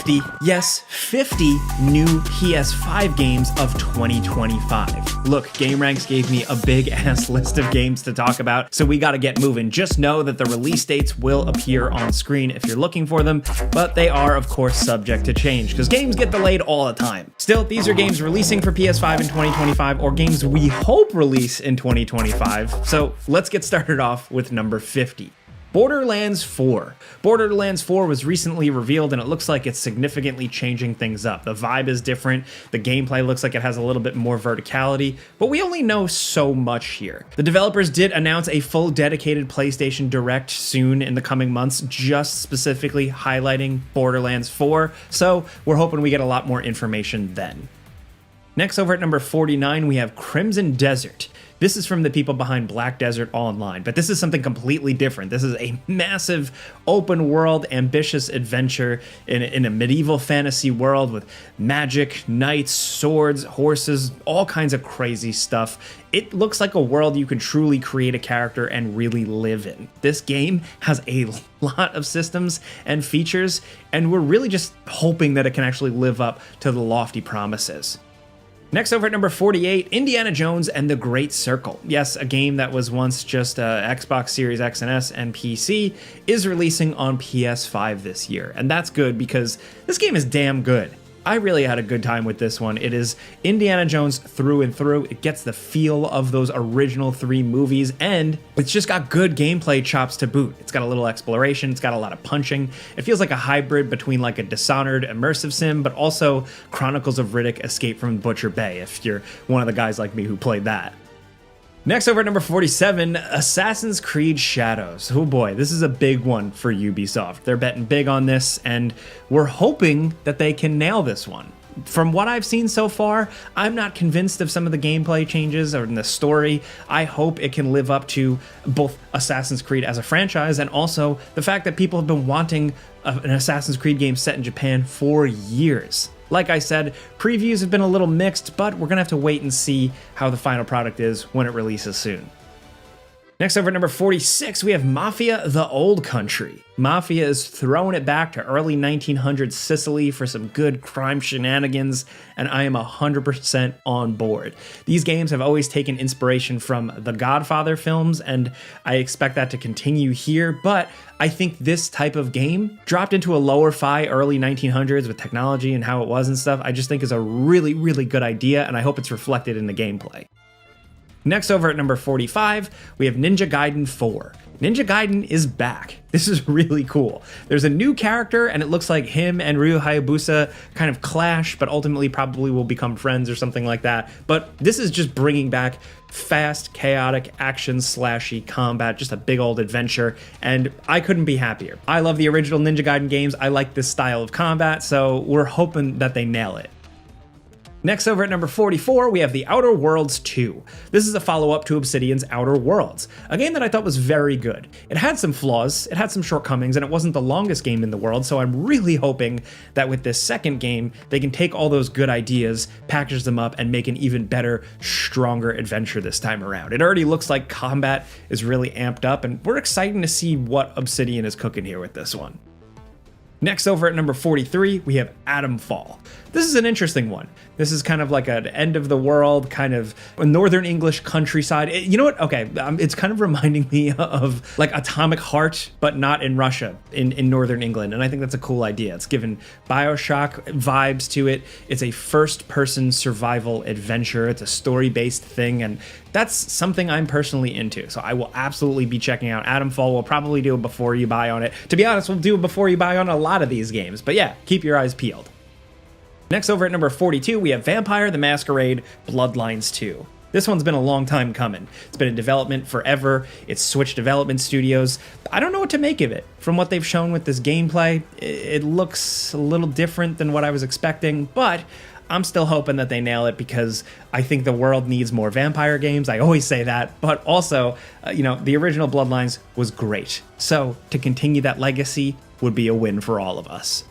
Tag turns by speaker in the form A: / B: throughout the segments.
A: 50, yes, 50 new PS5 games of 2025. Look, GameRanks gave me a big ass list of games to talk about, so we gotta get moving. Just know that the release dates will appear on screen if you're looking for them, but they are, of course, subject to change, because games get delayed all the time. Still, these are games releasing for PS5 in 2025, or games we hope release in 2025, so let's get started off with number 50. Borderlands 4. Borderlands 4 was recently revealed and it looks like it's significantly changing things up. The vibe is different, the gameplay looks like it has a little bit more verticality, but we only know so much here. The developers did announce a full dedicated PlayStation Direct soon in the coming months, just specifically highlighting Borderlands 4, so we're hoping we get a lot more information then. Next, over at number 49, we have Crimson Desert. This is from the people behind Black Desert Online, but this is something completely different. This is a massive, open-world, ambitious adventure in a medieval fantasy world with magic, knights, swords, horses, all kinds of crazy stuff. It looks like a world you can truly create a character and really live in. This game has a lot of systems and features, and we're really just hoping that it can actually live up to the lofty promises. Next, over at number 48, Indiana Jones and the Great Circle. Yes, a game that was once just Xbox Series X and S and PC is releasing on PS5 this year. And that's good because this game is damn good. I really had a good time with this one. It is Indiana Jones through and through. It gets the feel of those original 3 movies, and it's just got good gameplay chops to boot. It's got a little exploration, it's got a lot of punching. It feels like a hybrid between like a Dishonored immersive sim, but also Chronicles of Riddick Escape from Butcher Bay, if you're one of the guys like me who played that. Next, over at number 47, Assassin's Creed Shadows. Oh boy, this is a big one for Ubisoft. They're betting big on this, and we're hoping that they can nail this one. From what I've seen so far, I'm not convinced of some of the gameplay changes or in the story. I hope it can live up to both Assassin's Creed as a franchise and also the fact that people have been wanting an Assassin's Creed game set in Japan for years. Like I said, previews have been a little mixed, but we're gonna have to wait and see how the final product is when it releases soon. Next, over at number 46, we have Mafia: The Old Country. Mafia is throwing it back to early 1900s Sicily for some good crime shenanigans, and I am 100% on board. These games have always taken inspiration from the Godfather films, and I expect that to continue here, but I think this type of game, dropped into a lower fi early 1900s with technology and how it was and stuff, I just think is a really, really good idea, and I hope it's reflected in the gameplay. Next, over at number 45, we have Ninja Gaiden 4. Ninja Gaiden is back. This is really cool. There's a new character, and it looks like him and Ryu Hayabusa kind of clash, but ultimately probably will become friends or something like that. But this is just bringing back fast, chaotic, action-slashy combat, just a big old adventure, and I couldn't be happier. I love the original Ninja Gaiden games. I like this style of combat, so we're hoping that they nail it. Next, over at number 44, we have The Outer Worlds 2. This is a follow-up to Obsidian's Outer Worlds, a game that I thought was very good. It had some flaws, it had some shortcomings, and it wasn't the longest game in the world, so I'm really hoping that with this second game, they can take all those good ideas, package them up, and make an even better, stronger adventure this time around. It already looks like combat is really amped up, and we're excited to see what Obsidian is cooking here with this one. Next, over at number 43, we have Atomfall. This is an interesting one. This is kind of like an end of the world, kind of a northern English countryside. You know what? Okay, it's kind of reminding me of like Atomic Heart, but not in Russia, in northern England. And I think that's a cool idea. It's given BioShock vibes to it. It's a first-person survival adventure. It's a story-based thing, and that's something I'm personally into. So I will absolutely be checking out Atomfall. We'll probably do a before you buy on it. To be honest, we'll do a before you buy on a lot of these games. But yeah, keep your eyes peeled. Next, over at number 42, we have Vampire the Masquerade Bloodlines 2. This one's been a long time coming. It's been in development forever. It's switched development studios. I don't know what to make of it. From what they've shown with this gameplay, it looks a little different than what I was expecting, but I'm still hoping that they nail it because I think the world needs more vampire games. I always say that, but also, the original Bloodlines was great. So to continue that legacy would be a win for all of us.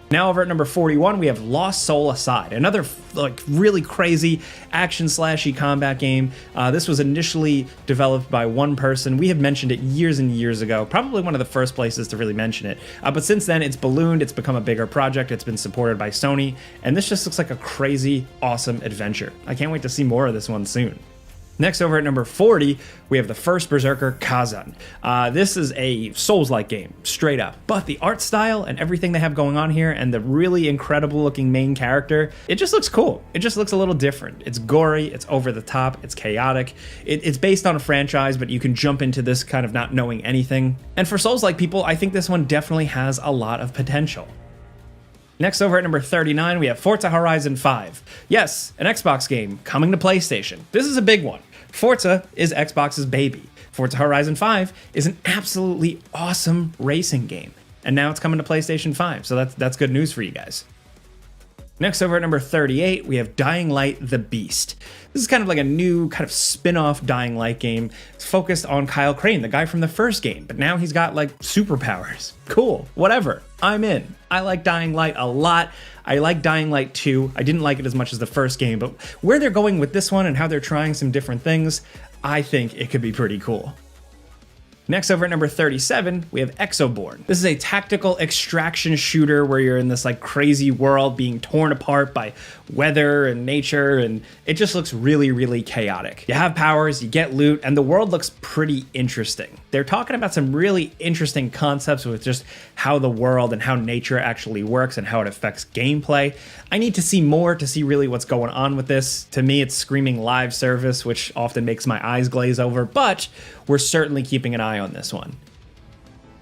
A: Now over at number 41, we have Lost Soul Aside, another like really crazy action slashy combat game. This was initially developed by one person. We have mentioned it years and years ago, probably one of the first places to really mention it. But since then, it's ballooned, it's become a bigger project, it's been supported by Sony, and this just looks like a crazy, awesome adventure. I can't wait to see more of this one soon. Next, over at number 40, we have the first Berserker, Kazan. This is a Souls-like game, straight up. But the art style and everything they have going on here and the really incredible looking main character, it just looks cool. It just looks a little different. It's gory, it's over the top, it's chaotic. It's based on a franchise, but you can jump into this kind of not knowing anything. And for Souls-like people, I think this one definitely has a lot of potential. Next, over at number 39, we have Forza Horizon 5. Yes, an Xbox game coming to PlayStation. This is a big one. Forza is Xbox's baby. Forza Horizon 5 is an absolutely awesome racing game. And now it's coming to PlayStation 5, so that's good news for you guys. Next, over at number 38, we have Dying Light: The Beast. This is kind of like a new kind of spin-off Dying Light game. It's focused on Kyle Crane, the guy from the first game, but now he's got like superpowers. Cool, whatever, I'm in. I like Dying Light a lot. I like Dying Light 2. I didn't like it as much as the first game, but where they're going with this one and how they're trying some different things, I think it could be pretty cool. Next, over at number 37, we have Exoborn. This is a tactical extraction shooter where you're in this like crazy world being torn apart by weather and nature, and it just looks really, really chaotic. You have powers, you get loot, and the world looks pretty interesting. They're talking about some really interesting concepts with just how the world and how nature actually works and how it affects gameplay. I need to see more to see really what's going on with this. To me, it's screaming live service, which often makes my eyes glaze over, but we're certainly keeping an eye on this one.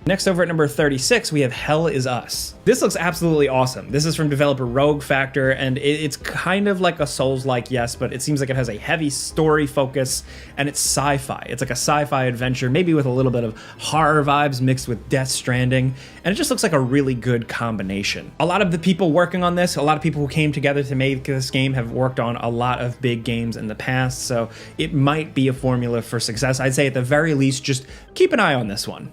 A: Next, over at number 36, we have Hell Is Us. This looks absolutely awesome. This is from developer Rogue Factor, and it's kind of like a Souls-like, yes, but it seems like it has a heavy story focus, and it's sci-fi. It's like a sci-fi adventure, maybe with a little bit of horror vibes mixed with Death Stranding, and it just looks like a really good combination. A lot of the people working on this, a lot of people who came together to make this game have worked on a lot of big games in the past, so it might be a formula for success. I'd say at the very least, just keep an eye on this one.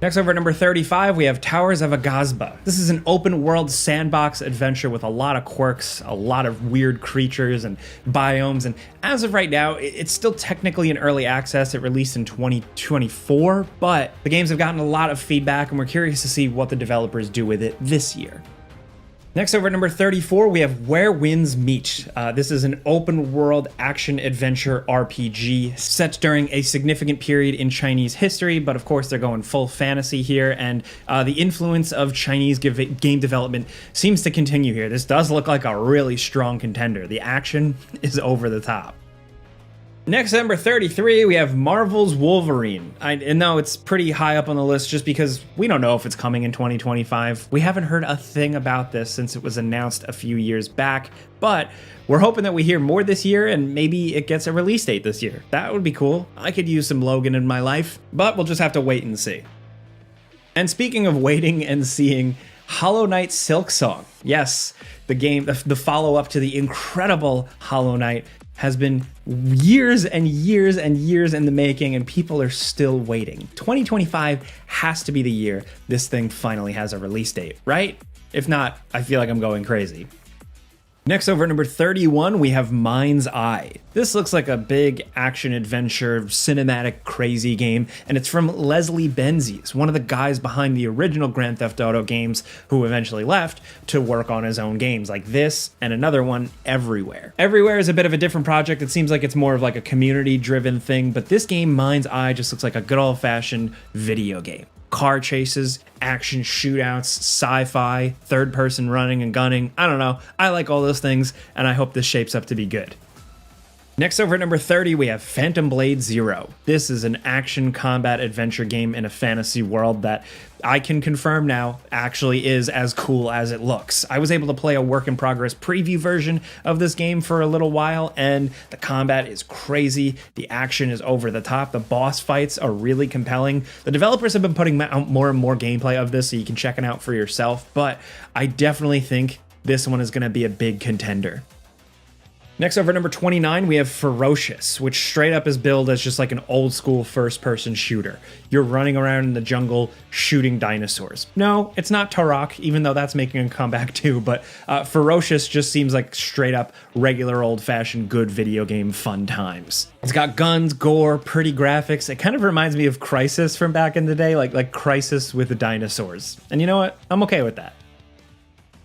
A: Next, over at number 35, we have Towers of Agazba. This is an open world sandbox adventure with a lot of quirks, a lot of weird creatures and biomes, and as of right now, it's still technically in early access. It released in 2024, but the games have gotten a lot of feedback, and we're curious to see what the developers do with it this year. Next, over at number 34, we have Where Winds Meet. This is an open world action adventure RPG set during a significant period in Chinese history, but of course they're going full fantasy here, and the influence of Chinese game development seems to continue here. This does look like a really strong contender. The action is over the top. Next, number 33, we have Marvel's Wolverine. I know it's pretty high up on the list just because we don't know if it's coming in 2025. We haven't heard a thing about this since it was announced a few years back, but we're hoping that we hear more this year and maybe it gets a release date this year. That would be cool. I could use some Logan in my life, but we'll just have to wait and see. And speaking of waiting and seeing, Hollow Knight Silksong. Yes, the game, the follow-up to the incredible Hollow Knight, has been years and years and years in the making, and people are still waiting. 2025 has to be the year this thing finally has a release date, right? If not, I feel like I'm going crazy. Next, over at number 31, we have Mind's Eye. This looks like a big action-adventure, cinematic, crazy game, and it's from Leslie Benzies, one of the guys behind the original Grand Theft Auto games, who eventually left to work on his own games, like this and another one, Everywhere. Everywhere is a bit of a different project. It seems like it's more of like a community-driven thing, but this game, Mind's Eye, just looks like a good old-fashioned video game. Car chases, action shootouts, sci-fi, third-person running and gunning. I don't know. I like all those things, and I hope this shapes up to be good. Next, over at number 30, we have Phantom Blade Zero. This is an action combat adventure game in a fantasy world that I can confirm now actually is as cool as it looks. I was able to play a work-in-progress preview version of this game for a little while, and the combat is crazy, the action is over the top, the boss fights are really compelling. The developers have been putting out more and more gameplay of this, so you can check it out for yourself, but I definitely think this one is going to be a big contender. Next over at number 29, we have Ferocious, which straight up is billed as just like an old school first person shooter. You're running around in the jungle shooting dinosaurs. No, it's not Turok, even though that's making a comeback too, but Ferocious just seems like straight up regular old fashioned good video game fun times. It's got guns, gore, pretty graphics. It kind of reminds me of Crysis from back in the day, like Crysis with the dinosaurs. And you know what? I'm okay with that.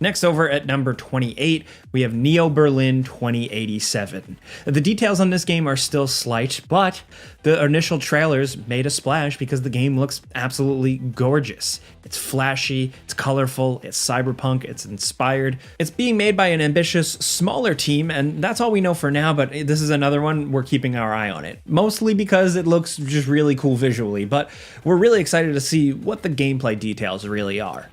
A: Next over at number 28, we have Neo Berlin 2087. The details on this game are still slight, but the initial trailers made a splash because the game looks absolutely gorgeous. It's flashy, it's colorful, it's cyberpunk, it's inspired. It's being made by an ambitious, smaller team, and that's all we know for now, but this is another one we're keeping our eye on it. Mostly because it looks just really cool visually, but we're really excited to see what the gameplay details really are.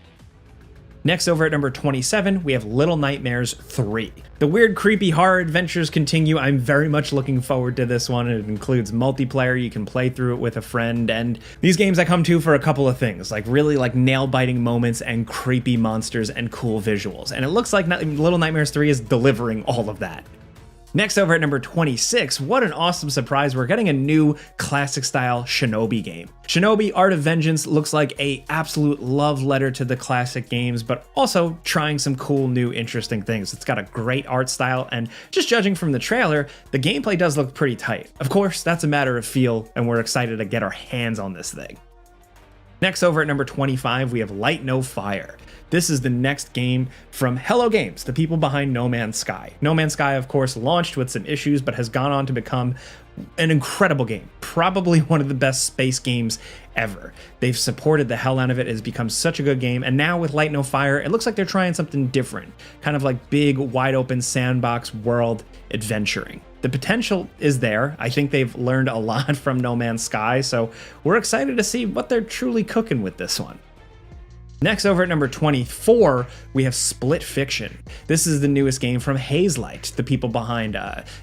A: Next over at number 27, we have Little Nightmares 3. The weird, creepy horror adventures continue. I'm very much looking forward to this one. It includes multiplayer, you can play through it with a friend, and these games I come to for a couple of things, like really like nail-biting moments and creepy monsters and cool visuals. And it looks like Little Nightmares 3 is delivering all of that. Next over at number 26, what an awesome surprise, we're getting a new classic style Shinobi game. Shinobi Art of Vengeance looks like a absolute love letter to the classic games, but also trying some cool new interesting things. It's got a great art style, and just judging from the trailer, the gameplay does look pretty tight. Of course, that's a matter of feel, and we're excited to get our hands on this thing. Next over at number 25, we have Light No Fire. This is the next game from Hello Games, the people behind No Man's Sky. No Man's Sky, of course, launched with some issues, but has gone on to become an incredible game. Probably one of the best space games ever. They've supported the hell out of it. It has become such a good game. And now with Light No Fire, it looks like they're trying something different. Kind of like big, wide open sandbox world adventuring. The potential is there. I think they've learned a lot from No Man's Sky, so we're excited to see what they're truly cooking with this one. Next over at number 24, we have Split Fiction. This is the newest game from Hazelight, the people behind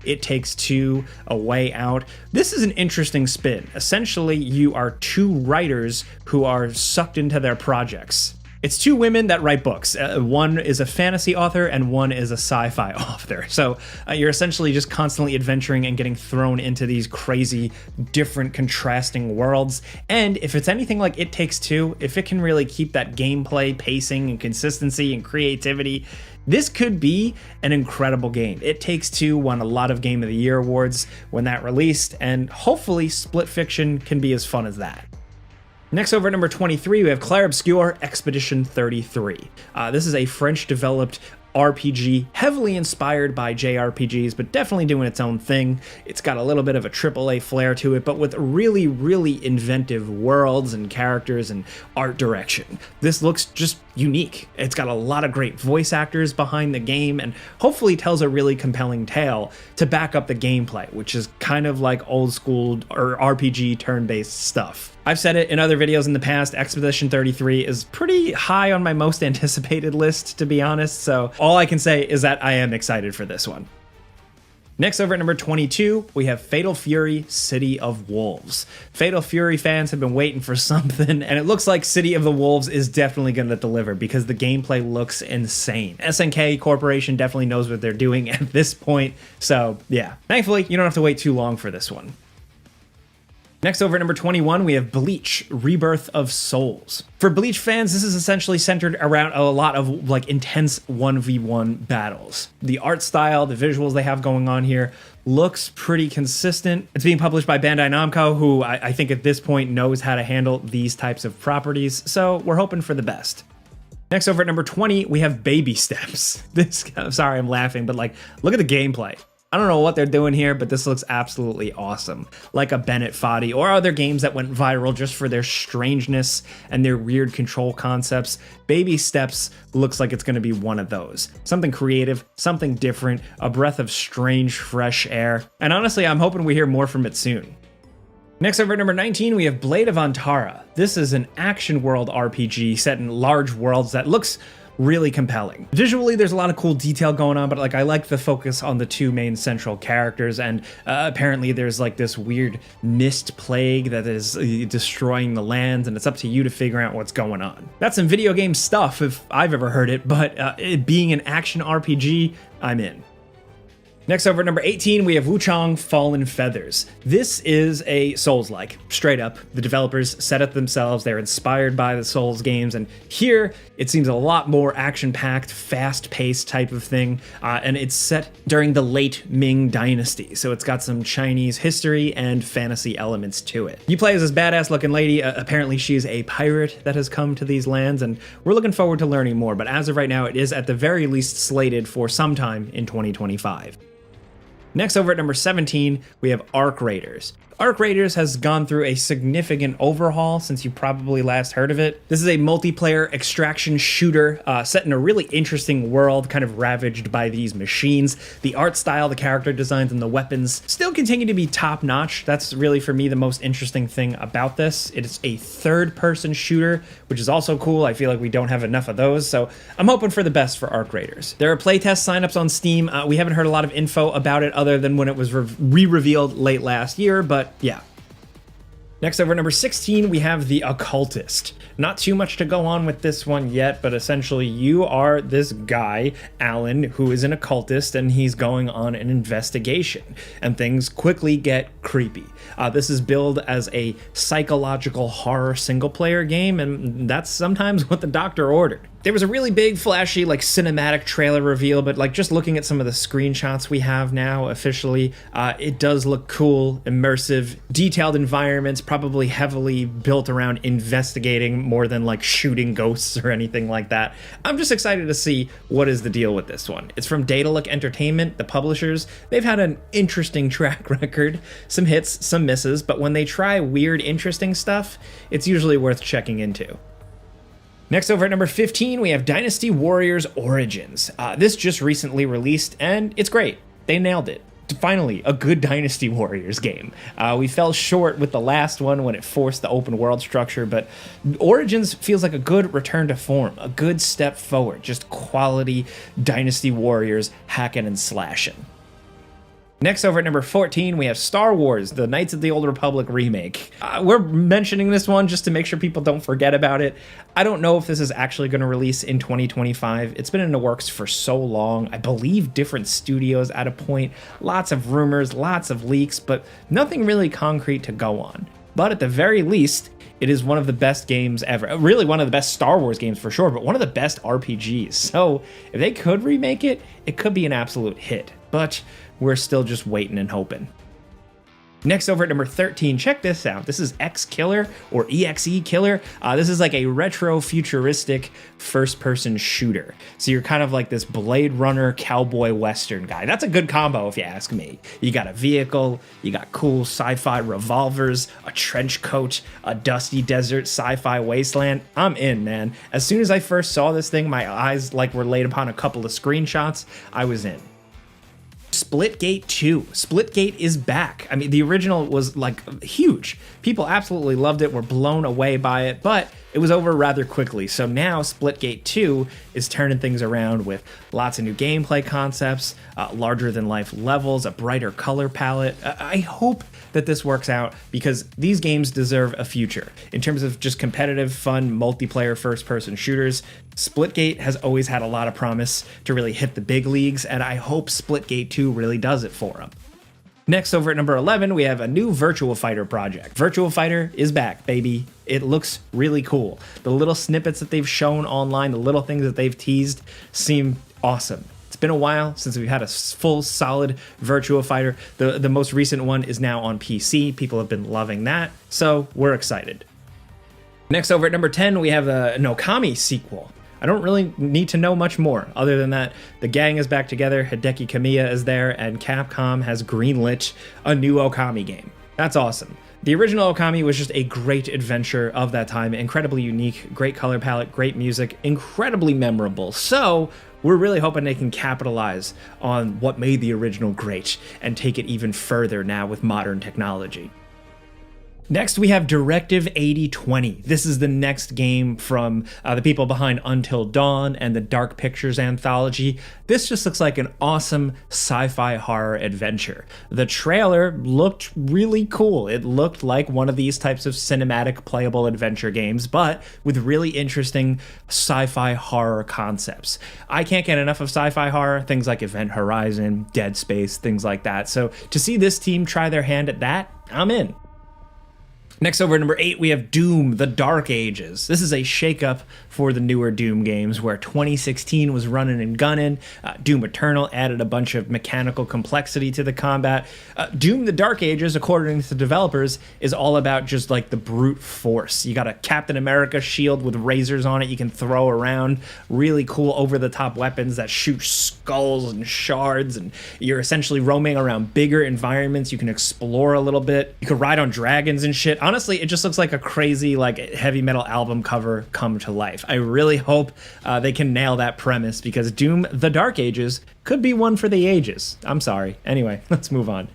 A: It Takes Two, A Way Out. This is an interesting spin. Essentially, you are two writers who are sucked into their projects. It's two women that write books. One is a fantasy author and one is a sci-fi author. So you're essentially just constantly adventuring and getting thrown into these crazy, different, contrasting worlds. And if it's anything like It Takes Two, if it can really keep that gameplay, pacing, and consistency and creativity, this could be an incredible game. It Takes Two won a lot of Game of the Year awards when that released, and hopefully Split Fiction can be as fun as that. Next over at number 23, we have Clair Obscur Expedition 33. This is a French-developed RPG, heavily inspired by JRPGs, but definitely doing its own thing. It's got a little bit of a AAA flair to it, but with really, really inventive worlds and characters and art direction. This looks just unique. It's got a lot of great voice actors behind the game, and hopefully tells a really compelling tale to back up the gameplay, which is kind of like old school or RPG turn-based stuff. I've said it in other videos in the past, Expedition 33 is pretty high on my most anticipated list, to be honest, so all I can say is that I am excited for this one. Next over at number 22, we have Fatal Fury City of Wolves. Fatal Fury fans have been waiting for something, and it looks like City of the Wolves is definitely going to deliver because the gameplay looks insane. SNK Corporation definitely knows what they're doing at this point, so yeah. Thankfully, you don't have to wait too long for this one. Next over at number 21, we have Bleach, Rebirth of Souls. For Bleach fans, this is essentially centered around a lot of like intense 1v1 battles. The art style, the visuals they have going on here looks pretty consistent. It's being published by Bandai Namco, who I think at this point knows how to handle these types of properties, so we're hoping for the best. Next over at number 20, we have Baby Steps. Sorry, I'm laughing, but like, look at the gameplay. I don't know what they're doing here, but this looks absolutely awesome. Like a Bennett Foddy or other games that went viral just for their strangeness and their weird control concepts, Baby Steps looks like it's going to be one of those. Something creative, something different, a breath of strange, fresh air. And honestly, I'm hoping we hear more from it soon. Next over at number 19, we have Blade of Antara. This is an action world RPG set in large worlds that looks really compelling. Visually, there's a lot of cool detail going on, but like I like the focus on the two main central characters, and apparently there's like this weird mist plague that is destroying the lands, and it's up to you to figure out what's going on. That's some video game stuff if I've ever heard it, but it being an action RPG, I'm in. Next over at number 18, we have Wuchang Fallen Feathers. This is a Souls-like, straight up. The developers set it themselves, they're inspired by the Souls games, and here it seems a lot more action-packed, fast-paced type of thing, and it's set during the late Ming Dynasty, so it's got some Chinese history and fantasy elements to it. You play as this badass-looking lady, apparently she's a pirate that has come to these lands, and we're looking forward to learning more, but as of right now, it is at the very least slated for sometime in 2025. Next over at number 17, we have Arc Raiders. Arc Raiders has gone through a significant overhaul since you probably last heard of it. This is a multiplayer extraction shooter set in a really interesting world, kind of ravaged by these machines. The art style, the character designs, and the weapons still continue to be top-notch. That's really, for me, the most interesting thing about this. It is a third-person shooter, which is also cool. I feel like we don't have enough of those, so I'm hoping for the best for Arc Raiders. There are playtest signups on Steam. We haven't heard a lot of info about it other than when it was re-revealed late last year, but yeah. Next over at number 16, we have The Occultist. Not too much to go on with this one yet, but essentially you are this guy, Alan, who is an occultist, and he's going on an investigation, and things quickly get creepy. This is billed as a psychological horror single-player game, and that's sometimes what the doctor ordered. There was a really big, flashy, like, cinematic trailer reveal, but, like, just looking at some of the screenshots we have now officially, it does look cool, immersive, detailed environments, probably heavily built around investigating more than, like, shooting ghosts or anything like that. I'm just excited to see what is the deal with this one. It's from Daedalic Entertainment, the publishers. They've had an interesting track record, some hits, some misses, but when they try weird, interesting stuff, it's usually worth checking into. Next over at number 15, we have Dynasty Warriors Origins. This just recently released, and it's great. They nailed it. Finally, a good Dynasty Warriors game. We fell short with the last one when it forced the open world structure, but Origins feels like a good return to form, a good step forward, just quality Dynasty Warriors hacking and slashing. Next over at number 14, we have Star Wars, the Knights of the Old Republic remake. We're mentioning this one just to make sure people don't forget about it. I don't know if this is actually going to release in 2025. It's been in the works for so long. I believe different studios at a point. Lots of rumors, lots of leaks, but nothing really concrete to go on. But at the very least, it is one of the best games ever. Really one of the best Star Wars games for sure, but one of the best RPGs. So if they could remake it, it could be an absolute hit. But we're still just waiting and hoping. Next over at number 13, check this out. This is X Killer or EXE Killer. This is like a retro futuristic first-person shooter. So you're kind of like this Blade Runner cowboy western guy. That's a good combo if you ask me. You got a vehicle, you got cool sci-fi revolvers, a trench coat, a dusty desert sci-fi wasteland. I'm in, man. As soon as I first saw this thing, my eyes like were laid upon a couple of screenshots. I was in. Splitgate 2. Splitgate is back. I mean, the original was like huge. People absolutely loved it, were blown away by it, but it was over rather quickly. So now Splitgate 2 is turning things around with lots of new gameplay concepts, larger than life levels, a brighter color palette. I hope that this works out because these games deserve a future. In terms of just competitive, fun, multiplayer first-person shooters, Splitgate has always had a lot of promise to really hit the big leagues, and I hope Splitgate 2 really does it for them. Next, over at number 11, we have a new Virtua Fighter project. Virtua Fighter is back, baby. It looks really cool. The little snippets that they've shown online, the little things that they've teased seem awesome. It's been a while since we've had a full, solid Virtua Fighter. The most recent one is now on PC. People have been loving that, so we're excited. Next, over at number 10, we have an Okami sequel. I don't really need to know much more, other than that the gang is back together, Hideki Kamiya is there, and Capcom has greenlit a new Okami game. That's awesome. The original Okami was just a great adventure of that time, incredibly unique, great color palette, great music, incredibly memorable. So we're really hoping they can capitalize on what made the original great and take it even further now with modern technology. Next, we have Directive 8020. This is the next game from the people behind Until Dawn and the Dark Pictures anthology. This just looks like an awesome sci-fi horror adventure. The trailer looked really cool. It looked like one of these types of cinematic playable adventure games, but with really interesting sci-fi horror concepts. I can't get enough of sci-fi horror, things like Event Horizon, Dead Space, things like that. So to see this team try their hand at that, I'm in. Next, over at number 8, we have Doom: The Dark Ages. This is a shakeup for the newer Doom games, where 2016 was running and gunning. Doom Eternal added a bunch of mechanical complexity to the combat. Doom: The Dark Ages, according to the developers, is all about just like the brute force. You got a Captain America shield with razors on it you can throw around. Really cool over-the-top weapons that shoot skulls and shards, and you're essentially roaming around bigger environments. You can explore a little bit. You can ride on dragons and shit. Honestly, it just looks like a crazy like heavy metal album cover come to life. I really hope they can nail that premise, because Doom: The Dark Ages could be one for the ages. I'm sorry. Anyway, let's move on.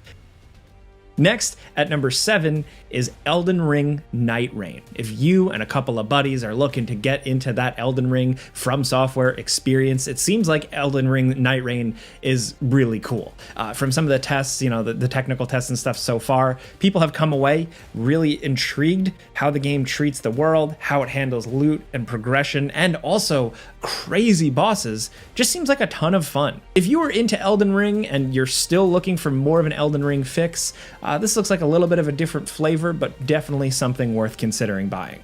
A: Next, at number 7, is Elden Ring Night Rain. If you and a couple of buddies are looking to get into that Elden Ring From Software experience, it seems like Elden Ring Night Rain is really cool. From some of the tests, you know, the technical tests and stuff so far, people have come away really intrigued how the game treats the world, how it handles loot and progression, and also crazy bosses. Just seems like a ton of fun. If you were into Elden Ring and you're still looking for more of an Elden Ring fix, this looks like a little bit of a different flavor, but definitely something worth considering buying.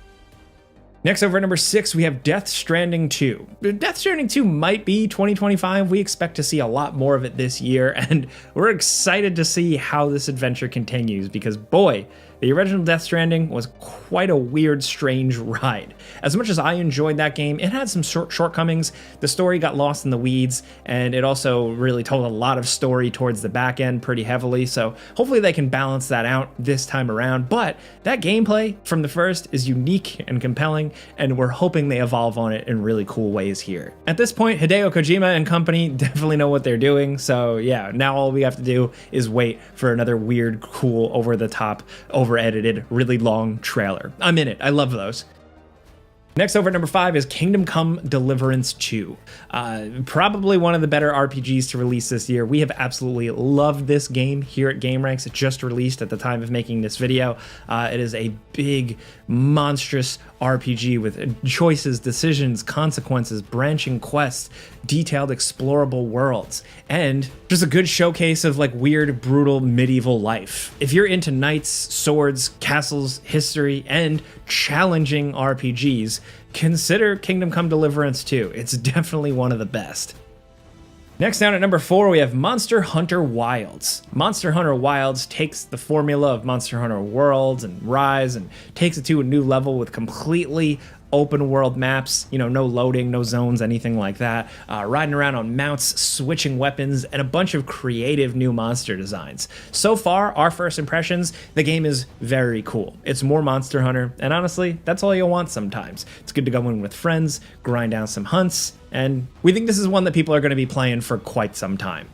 A: Next, over at number 6, we have Death Stranding 2. Death Stranding 2 might be 2025. We expect to see a lot more of it this year, and we're excited to see how this adventure continues, because boy, the original Death Stranding was quite a weird, strange ride. As much as I enjoyed that game, it had some shortcomings. The story got lost in the weeds, and it also really told a lot of story towards the back end pretty heavily, so hopefully they can balance that out this time around. But that gameplay from the first is unique and compelling, and we're hoping they evolve on it in really cool ways here. At this point, Hideo Kojima and company definitely know what they're doing, so yeah, now all we have to do is wait for another weird, cool, over-the-top, over-edited, really long trailer. I'm in it. I love those. Next, over at number 5, is Kingdom Come Deliverance 2. Probably one of the better RPGs to release this year. We have absolutely loved this game here at GameRanks. It just released at the time of making this video. It is a big, monstrous RPG with choices, decisions, consequences, branching quests, detailed explorable worlds, and just a good showcase of like weird, brutal medieval life. If you're into knights, swords, castles, history, and challenging RPGs, consider Kingdom Come Deliverance 2. It's definitely one of the best. Next, down at number 4, we have Monster Hunter Wilds. Monster Hunter Wilds takes the formula of Monster Hunter Worlds and Rise and takes it to a new level with completely open world maps, you know, no loading, no zones, anything like that. Riding around on mounts, switching weapons, and a bunch of creative new monster designs. So far, our first impressions, the game is very cool. It's more Monster Hunter, and honestly, that's all you'll want sometimes. It's good to go in with friends, grind down some hunts, and we think this is one that people are going to be playing for quite some time.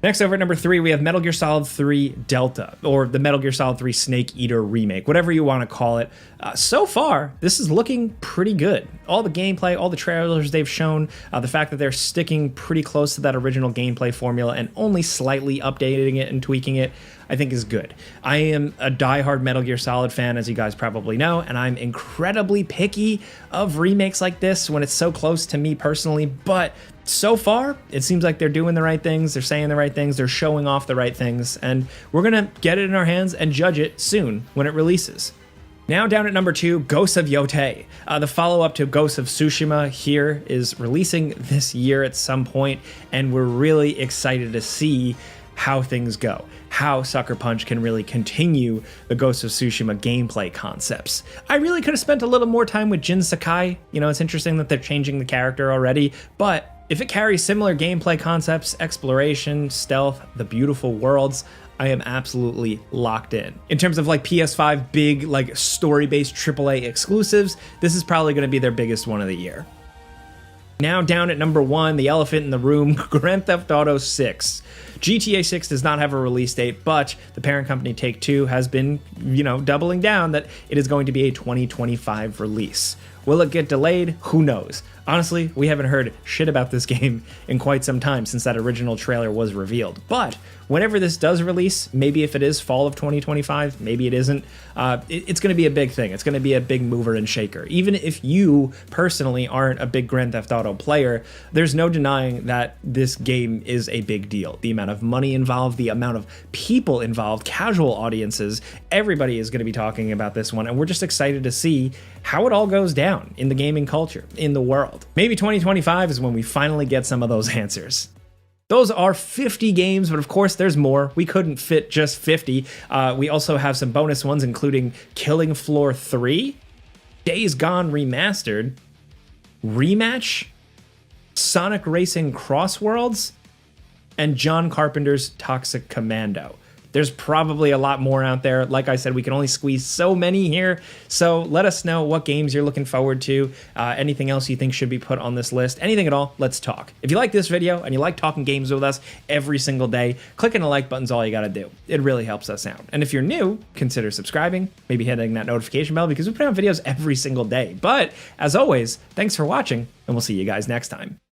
A: Next, over at number 3, we have Metal Gear Solid 3 Delta, or the Metal Gear Solid 3 Snake Eater remake, whatever you want to call it. So far, this is looking pretty good. All the gameplay, all the trailers they've shown, the fact that they're sticking pretty close to that original gameplay formula and only slightly updating it and tweaking it, I think is good. I am a diehard Metal Gear Solid fan, as you guys probably know, and I'm incredibly picky of remakes like this when it's so close to me personally, but so far, it seems like they're doing the right things, they're saying the right things, they're showing off the right things, and we're gonna get it in our hands and judge it soon when it releases. Now down at number 2, Ghosts of Yotei. The follow-up to Ghosts of Tsushima here is releasing this year at some point, and we're really excited to see how things go, how Sucker Punch can really continue the Ghost of Tsushima gameplay concepts. I really could have spent a little more time with Jin Sakai. You know, it's interesting that they're changing the character already, but if it carries similar gameplay concepts, exploration, stealth, the beautiful worlds, I am absolutely locked in. In terms of like PS5 big like story-based AAA exclusives, this is probably going to be their biggest one of the year. Now down at number 1, the elephant in the room, Grand Theft Auto 6. GTA 6 does not have a release date, but the parent company Take-Two has been, doubling down that it is going to be a 2025 release. Will it get delayed? Who knows? Honestly, we haven't heard shit about this game in quite some time since that original trailer was revealed. But whenever this does release, maybe if it is fall of 2025, maybe it isn't, it's going to be a big thing. It's going to be a big mover and shaker. Even if you personally aren't a big Grand Theft Auto player, there's no denying that this game is a big deal. The amount of money involved, the amount of people involved, casual audiences, everybody is going to be talking about this one, and we're just excited to see how it all goes down in the gaming culture, in the world. Maybe 2025 is when we finally get some of those answers. Those are 50 games, but of course there's more. We couldn't fit just 50. We also have some bonus ones, including Killing Floor 3, Days Gone Remastered, Rematch, Sonic Racing Cross Worlds, and John Carpenter's Toxic Commando. There's probably a lot more out there. Like I said, we can only squeeze so many here. So let us know what games you're looking forward to. Anything else you think should be put on this list. Anything at all, let's talk. If you like this video and you like talking games with us every single day, clicking the like button's all you gotta do. It really helps us out. And if you're new, consider subscribing, maybe hitting that notification bell because we put out videos every single day. But as always, thanks for watching, and we'll see you guys next time.